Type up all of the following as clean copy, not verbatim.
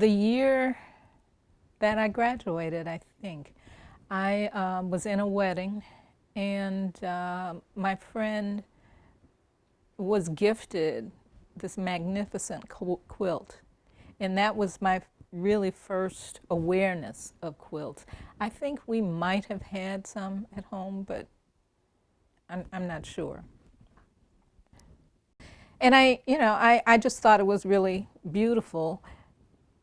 The year that I graduated, I think, I was in a wedding, and my friend was gifted this magnificent quilt. And that was my really first awareness of quilts. I think we might have had some at home, but I'm not sure. And I just thought it was really beautiful,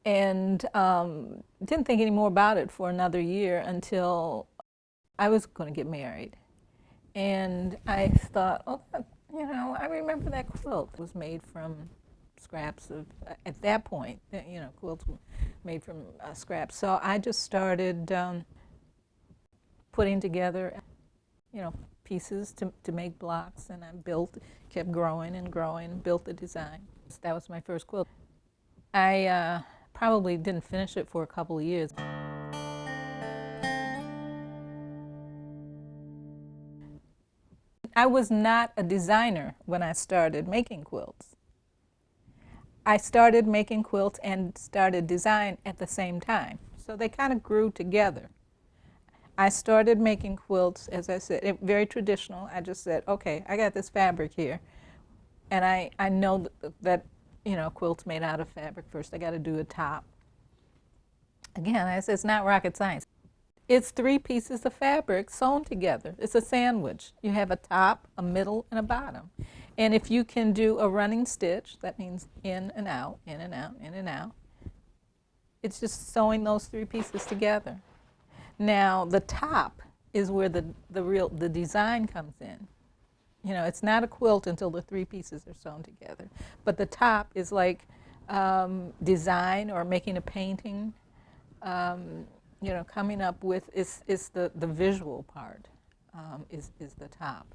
and didn't think any more about it for another year until I was going to get married. And I thought, oh, I remember that quilt was made from scraps of, at that point, quilts were made from scraps. So I just started putting together, pieces to make blocks, and I kept growing and growing, built the design. That was my first quilt. I probably didn't finish it for a couple of years. I was not a designer when I started making quilts. I started making quilts and started design at the same time. So they kind of grew together. I started making quilts, as I said, very traditional. I just said, okay, I got this fabric here. And I know that, quilt's made out of fabric first. I got to do a top. Again, I said, it's not rocket science. It's 3 pieces of fabric sewn together. It's a sandwich. You have a top, a middle, and a bottom. And if you can do a running stitch, that means in and out, in and out, in and out. It's just sewing those 3 pieces together. Now, the top is where the design comes in. It's not a quilt until the 3 pieces are sewn together. But the top is like design or making a painting. Coming up with is the visual part, is the top.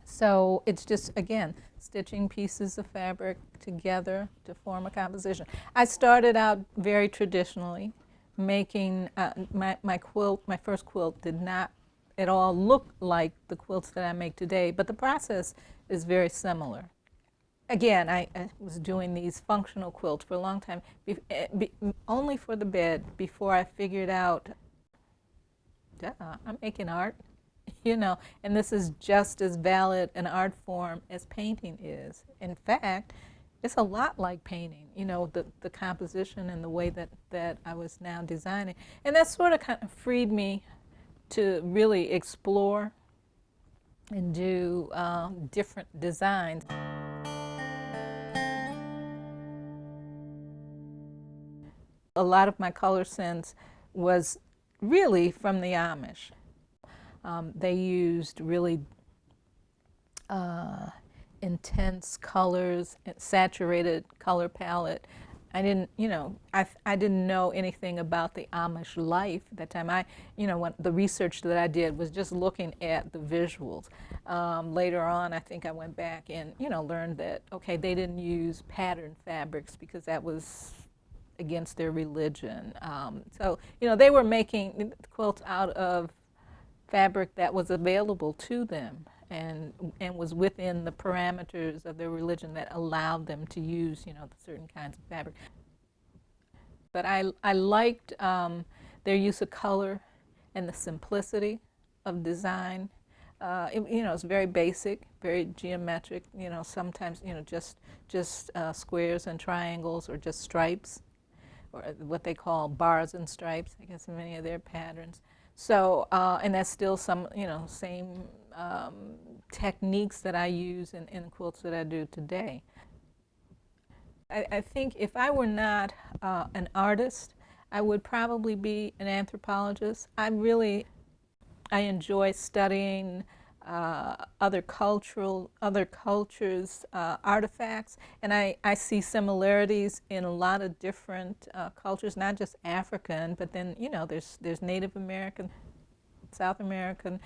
So it's just, again, stitching pieces of fabric together to form a composition. I started out very traditionally, making my quilt. My first quilt did not at all look like the quilts that I make today, but the process is very similar. Again, I was doing these functional quilts for a long time, only for the bed, before I figured out, I'm making art, and this is just as valid an art form as painting is. In fact, it's a lot like painting, the composition and the way that I was now designing. And that sort of kind of freed me to really explore and do different designs. A lot of my color sense was really from the Amish. They used really intense colors, saturated color palette. I didn't know anything about the Amish life at that time. When the research that I did was just looking at the visuals. Later on, I think I went back and learned that, okay, they didn't use patterned fabrics because that was against their religion. So they were making quilts out of fabric that was available to them, and was within the parameters of their religion that allowed them to use certain kinds of fabric. But I liked their use of color and the simplicity of design. It's very basic, very geometric. Sometimes just squares and triangles, or just stripes, or what they call bars and stripes, I guess, in many of their patterns. So, and that's still some, same techniques that I use in quilts that I do today. I think if I were not an artist, I would probably be an anthropologist. I enjoy studying other cultures' artifacts, and I see similarities in a lot of different cultures, not just African, but then there's Native American, South American,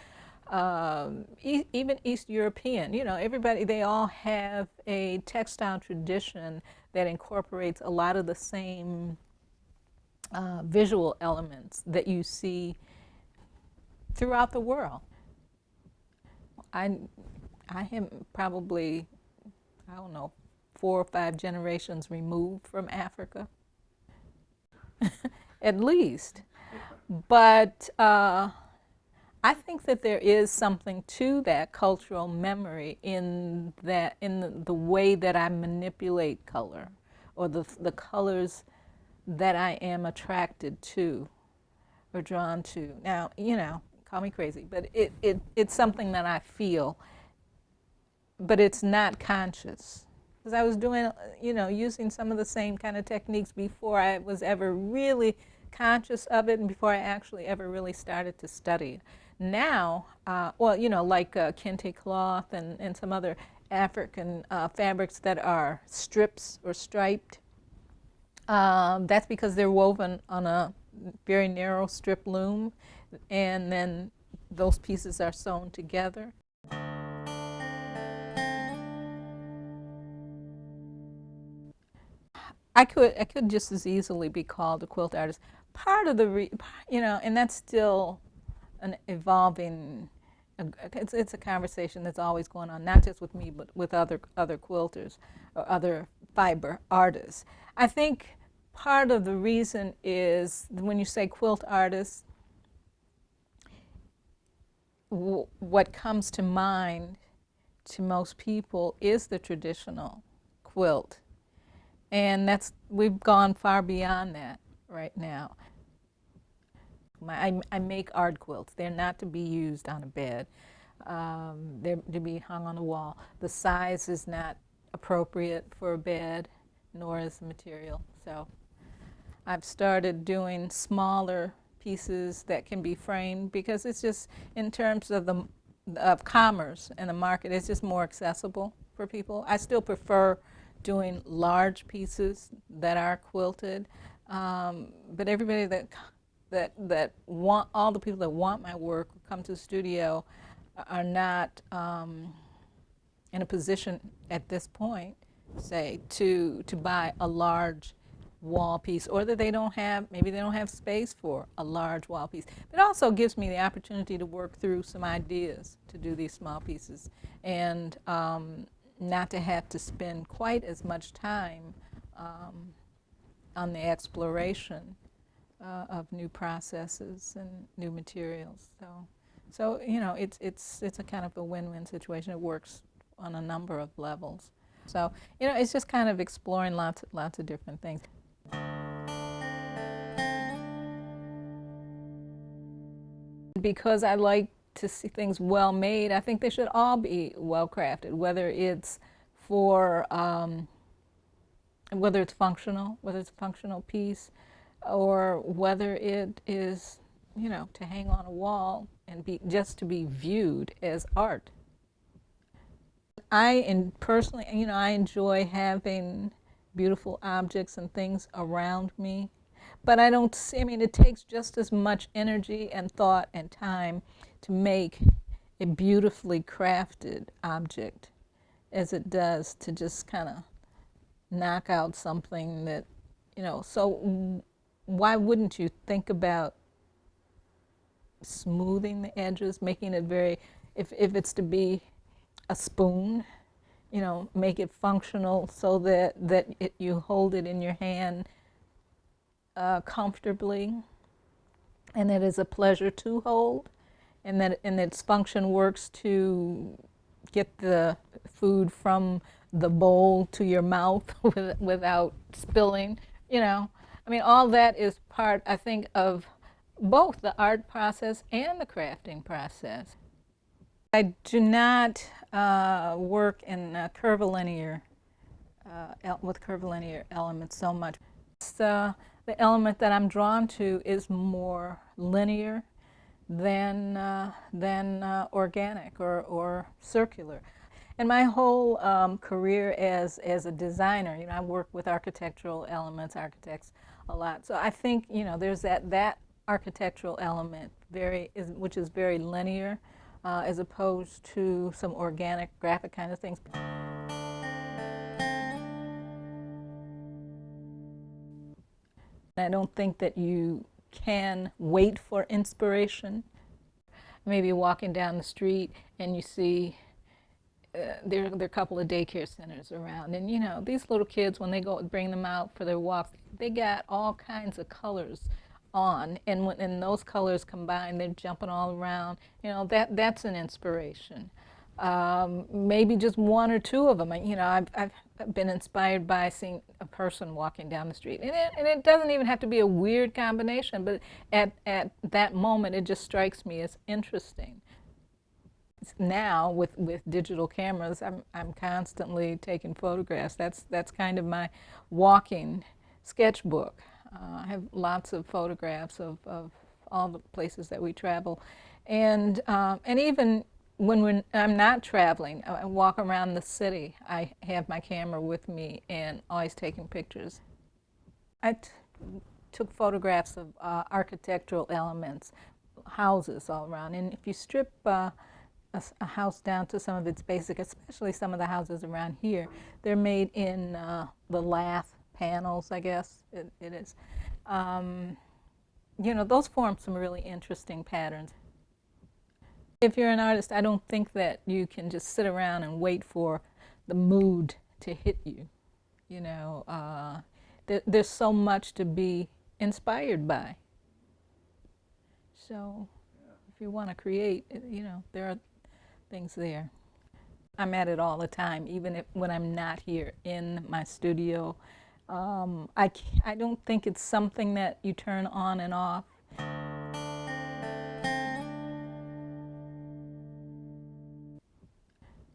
even East European. Everybody, they all have a textile tradition that incorporates a lot of the same visual elements that you see throughout the world. I am probably, I don't know, 4 or 5 generations removed from Africa. at least. But I think that there is something to that cultural memory in the way that I manipulate color, or the colors that I am attracted to or drawn to. Now, call me crazy, but it's something that I feel, but it's not conscious. Because I was doing, using some of the same kind of techniques before I was ever really conscious of it, and before I actually ever really started to study it. Now, like kente cloth and some other African fabrics that are strips or striped, that's because they're woven on a very narrow strip loom, and then those pieces are sewn together. I could just as easily be called a quilt artist. Part of the, and that's still an evolving. It's a conversation that's always going on, not just with me, but with other quilters or other fiber artists. I think part of the reason is when you say quilt artist, what comes to mind to most people is the traditional quilt. And we've gone far beyond that right now. I make art quilts. They're not to be used on a bed. They're to be hung on the wall. The size is not appropriate for a bed, nor is the material. So I've started doing smaller pieces that can be framed, because it's just, in terms of commerce and the market, it's just more accessible for people. I still prefer doing large pieces that are quilted, but everybody that want, all the people that want my work, come to the studio, are not in a position at this point, say, to buy a large wall piece, or that maybe they don't have space for a large wall piece. It also gives me the opportunity to work through some ideas to do these small pieces, and not to have to spend quite as much time on the exploration of new processes and new materials. So it's a kind of a win-win situation. It works on a number of levels. So it's just kind of exploring lots of different things. Because I like to see things well made, I think they should all be well crafted, whether it's whether it's a functional piece, or whether it is, to hang on a wall and just to be viewed as art. Personally, I enjoy having beautiful objects and things around me, but I don't see, it takes just as much energy and thought and time to make a beautifully crafted object as it does to just kind of knock out something that, so why wouldn't you think about smoothing the edges, making it very, if it's to be a spoon, make it functional so that you hold it in your hand comfortably, and that is a pleasure to hold, and that its function works to get the food from the bowl to your mouth without spilling. All that is part, I think, of both the art process and the crafting process. I do not work in curvilinear with curvilinear elements so much. The element that I'm drawn to is more linear than organic or circular. And my whole career as a designer, I work with architectural elements, architects a lot. So I think there's that architectural element which is very linear, as opposed to some organic graphic kind of things. I don't think that you can wait for inspiration. Maybe walking down the street and you see there are a couple of daycare centers around, and you know, these little kids, when they go bring them out for their walks, they got all kinds of colors on, and when those colors combine, they're jumping all around. You know, that's an inspiration. Maybe just one or two of them. You know, I've been inspired by seeing a person walking down the street, and it doesn't even have to be a weird combination, but at that moment, it just strikes me as interesting. Now with digital cameras, I'm constantly taking photographs. That's kind of my walking sketchbook. I have lots of photographs of all the places that we travel, and even when I'm not traveling, I walk around the city. I have my camera with me and always taking pictures. I took photographs of architectural elements, houses all around, and if you strip a house down to some of its basic, especially some of the houses around here, they're made in the lath panels, I guess it is. You know, those form some really interesting patterns. If you're an artist, I don't think that you can just sit around and wait for the mood to hit you. You know, there's so much to be inspired by. So if you want to create, you know, there are things there. I'm at it all the time, even when I'm not here in my studio. I don't think it's something that you turn on and off.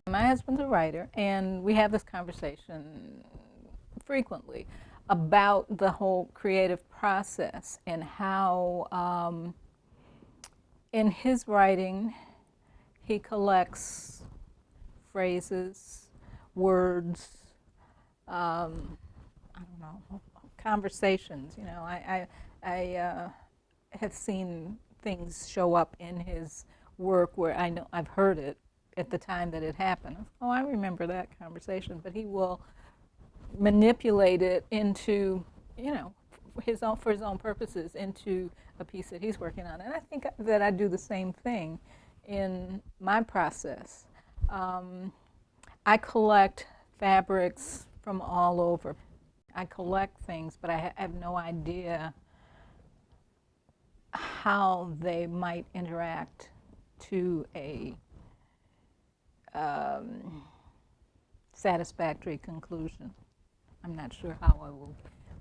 My husband's a writer, and we have this conversation frequently about the whole creative process and how in his writing he collects phrases, words, I don't know, conversations. You know, I have seen things show up in his work where I know I've heard it at the time that it happened. Oh, I remember that conversation, but he will manipulate it into, you know, for his own purposes, into a piece that he's working on. And I think that I do the same thing in my process. I collect fabrics from all over. I collect things, but I have no idea how they might interact to a satisfactory conclusion. I'm not sure how I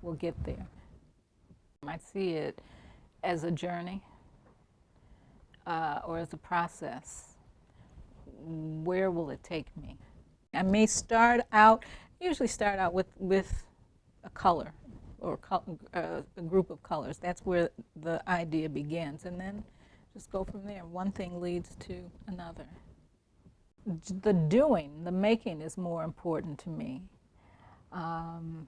will get there. I see it as a journey or as a process. Where will it take me? I may usually start out with a color or a group of colors. That's where the idea begins, and then just go from there. One thing leads to another. The doing, the making is more important to me. And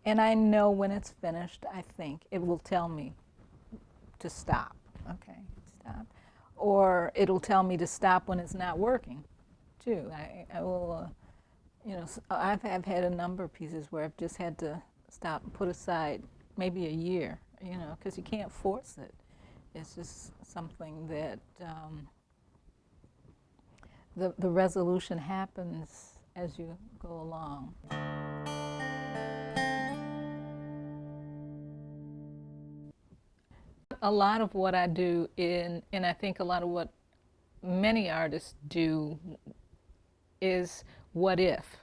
I know when it's finished, I think it will tell me to stop. Okay, stop. Or it'll tell me to stop when it's not working, too. I will, you know, I've had a number of pieces where I've just had to stop and put aside maybe a year, you know, because you can't force it. It's just something that the resolution happens as you go along. A lot of what I do and I think a lot of what many artists do is what if.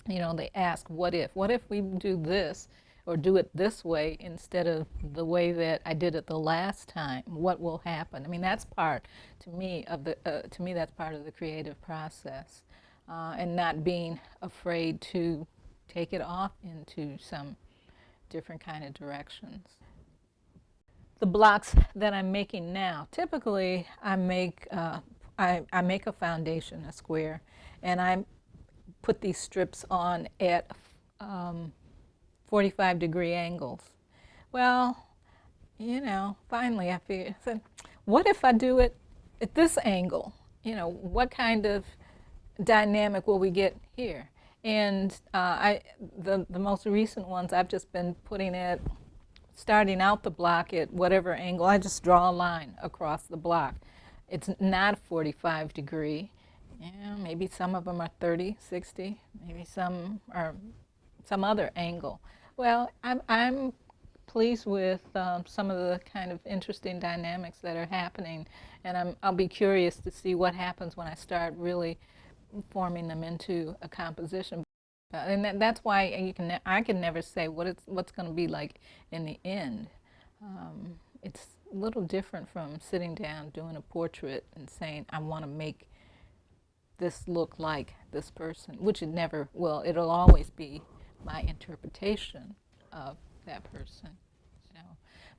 You know, they ask, what if? What if we do this or do it this way instead of the way that I did it the last time? What will happen? I mean, that's part, to me, that's part of the creative process. And not being afraid to take it off into some different kind of directions. The blocks that I'm making now, typically I make a foundation, a square, and I put these strips on at 45-degree angles. Well, you know, finally I said, what if I do it at this angle? You know, what kind of dynamic will we get here? And the most recent ones I've just been putting it, starting out the block at whatever angle. I just draw a line across the block. It's not a 45 degree. Yeah, maybe some of them are 30, 60, maybe some are some other angle. Well, I'm pleased with some of the kind of interesting dynamics that are happening, and I'll be curious to see what happens when I start really forming them into a composition. And that's why I can never say what's going to be like in the end. It's a little different from sitting down doing a portrait and saying I want to make this look like this person, which it never will. It'll always be my interpretation of that person. So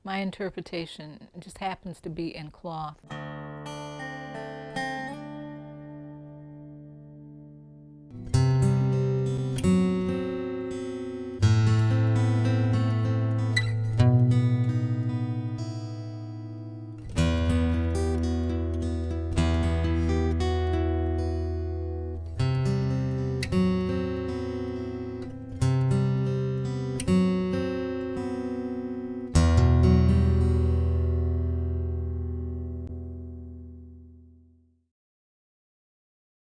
my interpretation just happens to be in cloth.